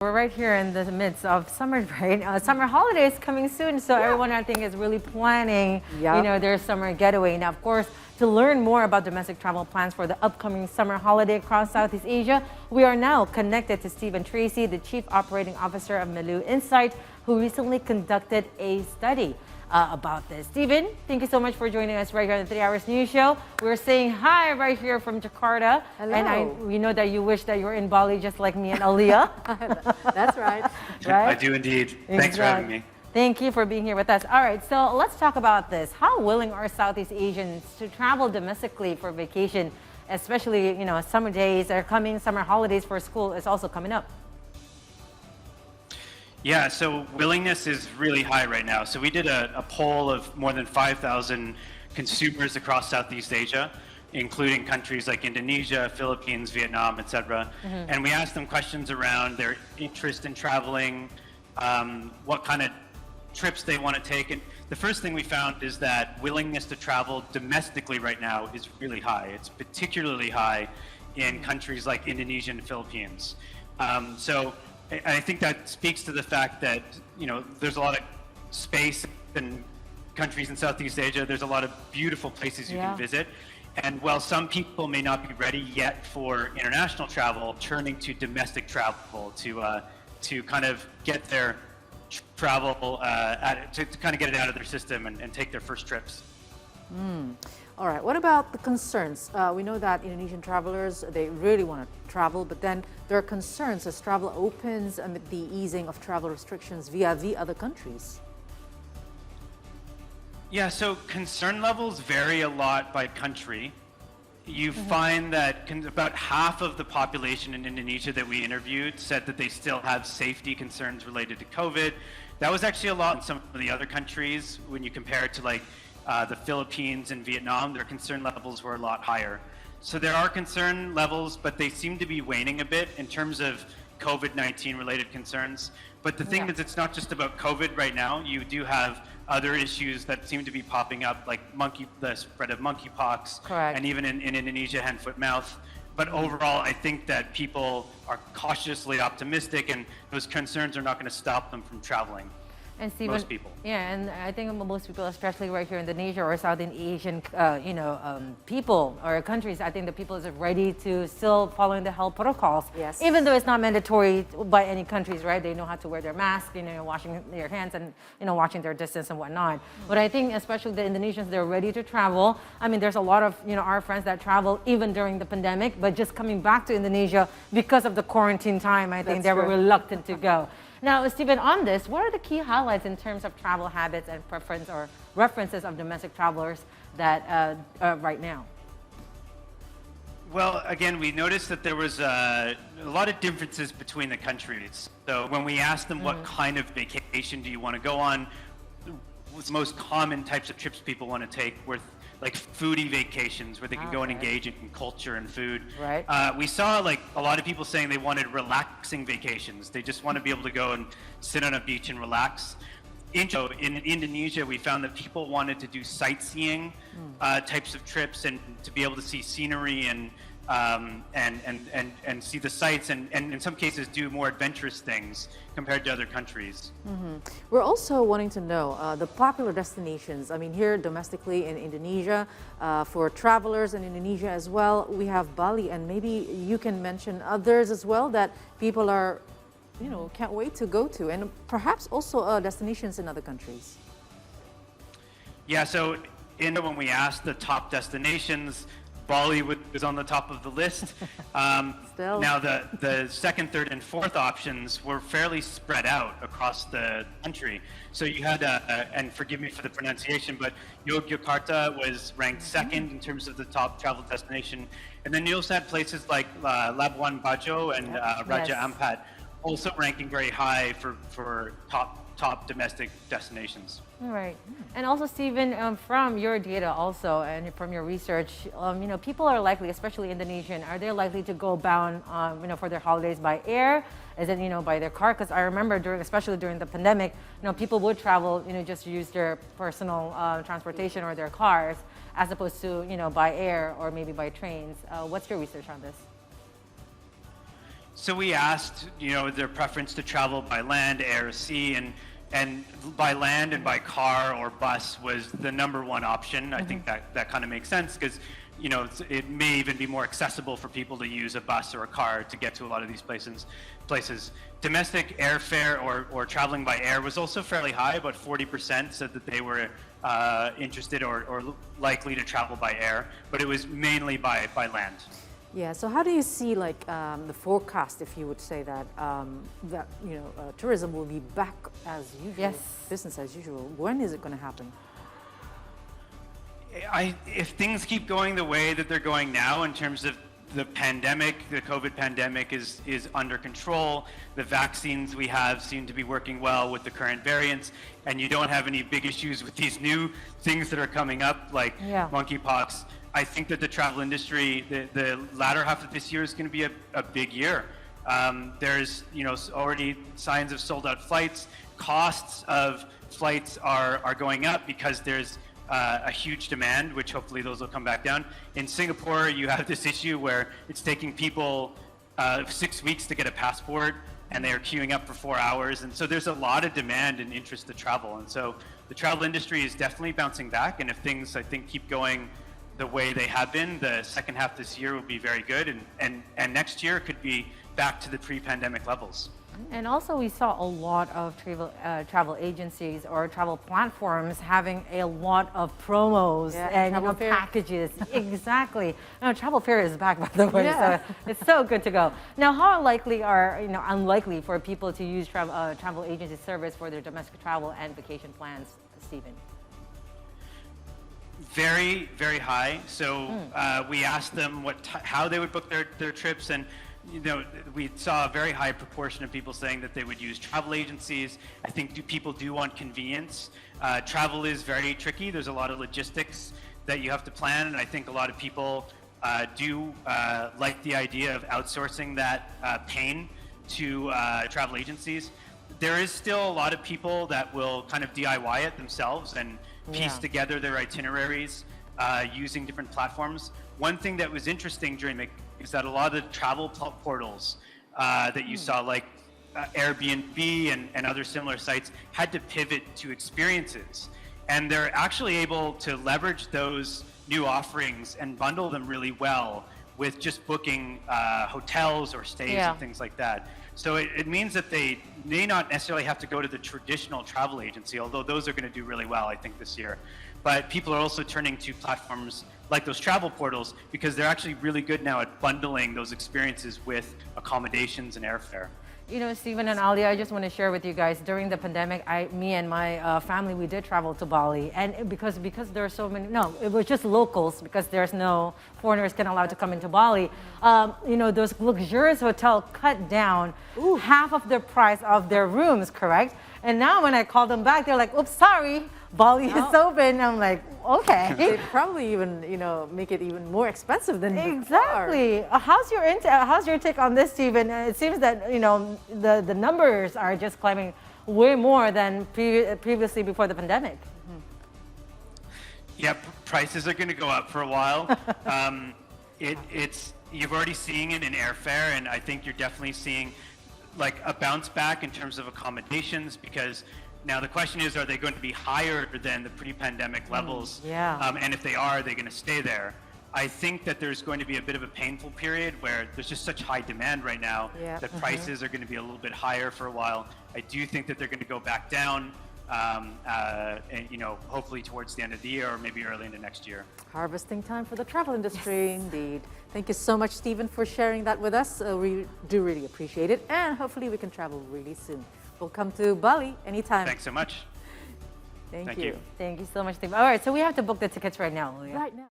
We're right here in the midst of summer break. Summer holidays coming soon, so everyone I think is really planning, their summer getaway. Now, of course, to learn more about domestic travel plans for the upcoming summer holiday across Southeast Asia, we are now connected to Steve and Tracy, the Chief Operating Officer of Milieu Insight, who recently conducted a study about this. Stephen, thank you so much for joining us right here on the 3 Hours News Show. We're saying hi right here from Jakarta. Hello. And we know that you wish that you were in Bali just like me and Aaliyah. That's right. Right? I do indeed. Thanks for having me. Thank you for being here with us. All right, so let's talk about this. How willing are Southeast Asians to travel domestically for vacation, especially, summer days are coming, summer holidays for school is also coming up. Yeah, so willingness is really high right now. So we did a poll of more than 5,000 consumers across Southeast Asia, including countries like Indonesia, Philippines, Vietnam, etc. And we asked them questions around their interest in traveling, what kind of trips they want to take. And the first thing we found is that willingness to travel domestically right now is really high. It's particularly high in countries like Indonesia and Philippines. So I think that speaks to the fact that, there's a lot of space in countries in Southeast Asia. There's a lot of beautiful places you can visit. And while some people may not be ready yet for international travel, turning to domestic travel to kind of get their travel, to kind of get it out of their system and take their first trips. All right, what about the concerns? We know that Indonesian travelers, they really want to travel, but then there are concerns as travel opens amid the easing of travel restrictions via the other countries. Yeah, so concern levels vary a lot by country. You find that about half of the population in Indonesia that we interviewed said that they still have safety concerns related to COVID. That was actually a lot in some of the other countries. When you compare it to the Philippines and Vietnam, their concern levels were a lot higher. So there are concern levels, but they seem to be waning a bit in terms of COVID-19 related concerns. But the thing is, it's not just about COVID right now. You do have other issues that seem to be popping up, like the spread of monkeypox, and even in Indonesia, hand, foot, mouth. But overall, I think that people are cautiously optimistic, and those concerns are not going to stop them from traveling. And Stephen, most people. Yeah, and I think most people, especially right here in Indonesia or Southeast Asian, people or countries, I think the people are ready to still following the health protocols. Yes. Even though it's not mandatory by any countries, right? They know how to wear their mask, washing their hands and, watching their distance and whatnot. But I think especially the Indonesians, they're ready to travel. I mean, there's a lot of, our friends that travel even during the pandemic, but just coming back to Indonesia because of the quarantine time, I think they were reluctant to go. Now, Stephen, on this, what are the key highlights in terms of travel habits and preference or references of domestic travelers that right now? Well, again, we noticed that there was a lot of differences between the countries. So when we asked them what kind of vacation do you want to go on, the most common types of trips people want to take were like foodie vacations where they can go and engage in culture and food. Right. We saw a lot of people saying they wanted relaxing vacations. They just want to be able to go and sit on a beach and relax. In Indonesia, we found that people wanted to do sightseeing types of trips and to be able to see scenery and see the sights and in some cases do more adventurous things compared to other countries. We're also wanting to know the popular destinations. I mean, here domestically in Indonesia, for travelers in Indonesia as well, we have Bali, and maybe you can mention others as well that people are, can't wait to go to, and perhaps also destinations in other countries. Yeah, so when we asked the top destinations, Bali was on the top of the list. Now the second, third, and fourth options were fairly spread out across the country. So you had, and forgive me for the pronunciation, but Yogyakarta was ranked second in terms of the top travel destination. And then you also had places like Labuan Bajo and Raja Ampat also ranking very high for top domestic destinations. All right. And also, Stephen, from your data also and from your research, people are likely, especially Indonesian, are they likely to go bound, for their holidays by air? Is it, by their car? Because I remember especially during the pandemic, people would travel, just use their personal transportation or their cars as opposed to, by air or maybe by trains. What's your research on this? So we asked, their preference to travel by land, air, sea, and by land and by car or bus was the number one option. I think that kind of makes sense because, it may even be more accessible for people to use a bus or a car to get to a lot of these places. Domestic airfare or traveling by air was also fairly high. About 40% said that they were interested or likely to travel by air, but it was mainly by land. Yeah, so how do you see the forecast, if you would say that, tourism will be back as usual, Yes. business as usual? When is it going to happen? If things keep going the way that they're going now in terms of the pandemic, the COVID pandemic is under control, the vaccines we have seem to be working well with the current variants, and you don't have any big issues with these new things that are coming up like monkeypox, I think that the travel industry, the latter half of this year is going to be a big year. There's already signs of sold out flights. Costs of flights are going up because there's a huge demand, which hopefully those will come back down. In Singapore, you have this issue where it's taking people 6 weeks to get a passport, and they are queuing up for 4 hours. And so there's a lot of demand and interest to travel. And so the travel industry is definitely bouncing back. And if things, I think, keep going the way they have been, the second half this year will be very good. And next year could be back to the pre-pandemic levels. And also we saw a lot of travel agencies or travel platforms having a lot of promos and packages. Exactly. Travel fair is back, by the way, so it's so good to go. Now, how likely are, unlikely for people to use travel agency service for their domestic travel and vacation plans, Stephen? Very, very high. So we asked them how they would book their trips, and we saw a very high proportion of people saying that they would use travel agencies. I think people do want convenience. Travel is very tricky. There's a lot of logistics that you have to plan, and I think a lot of people do like the idea of outsourcing that pain to travel agencies. There is still a lot of people that will kind of DIY it themselves and piece together their itineraries using different platforms. One thing that was interesting is that a lot of the travel portals that you saw, like Airbnb and other similar sites, had to pivot to experiences. And they're actually able to leverage those new offerings and bundle them really well with just booking hotels or stays and things like that. So it means that they may not necessarily have to go to the traditional travel agency, although those are going to do really well, I think, this year. But people are also turning to platforms like those travel portals because they're actually really good now at bundling those experiences with accommodations and airfare. Stephen and Alia, I just want to share with you guys, during the pandemic, me and my family, we did travel to Bali. And because there are so many, it was just locals because there's no foreigners can allowed to come into Bali. Those luxurious hotels cut down half of the price of their rooms, correct? And now when I call them back, they're like, oops, sorry, Bali is open. I'm like, okay. They probably even, make it even more expensive than exactly. How's your take on this, Stephen? It seems that the numbers are just climbing way more than previously before the pandemic. Yeah, prices are going to go up for a while. You've already seeing it in airfare, and I think you're definitely seeing like a bounce back in terms of accommodations, because now the question is, are they going to be higher than the pre-pandemic levels? And if they are they going to stay there? I think that there's going to be a bit of a painful period where there's just such high demand right now that prices are going to be a little bit higher for a while. I do think that they're going to go back down, and, hopefully towards the end of the year or maybe early into next year. Harvesting time for the travel industry, indeed. Thank you so much, Stephen, for sharing that with us. We do really appreciate it, and hopefully we can travel really soon. We'll come to Bali anytime. Thanks so much. Thank you. Thank you so much, Stephen. All right, so we have to book the tickets right now, Leah. Right now.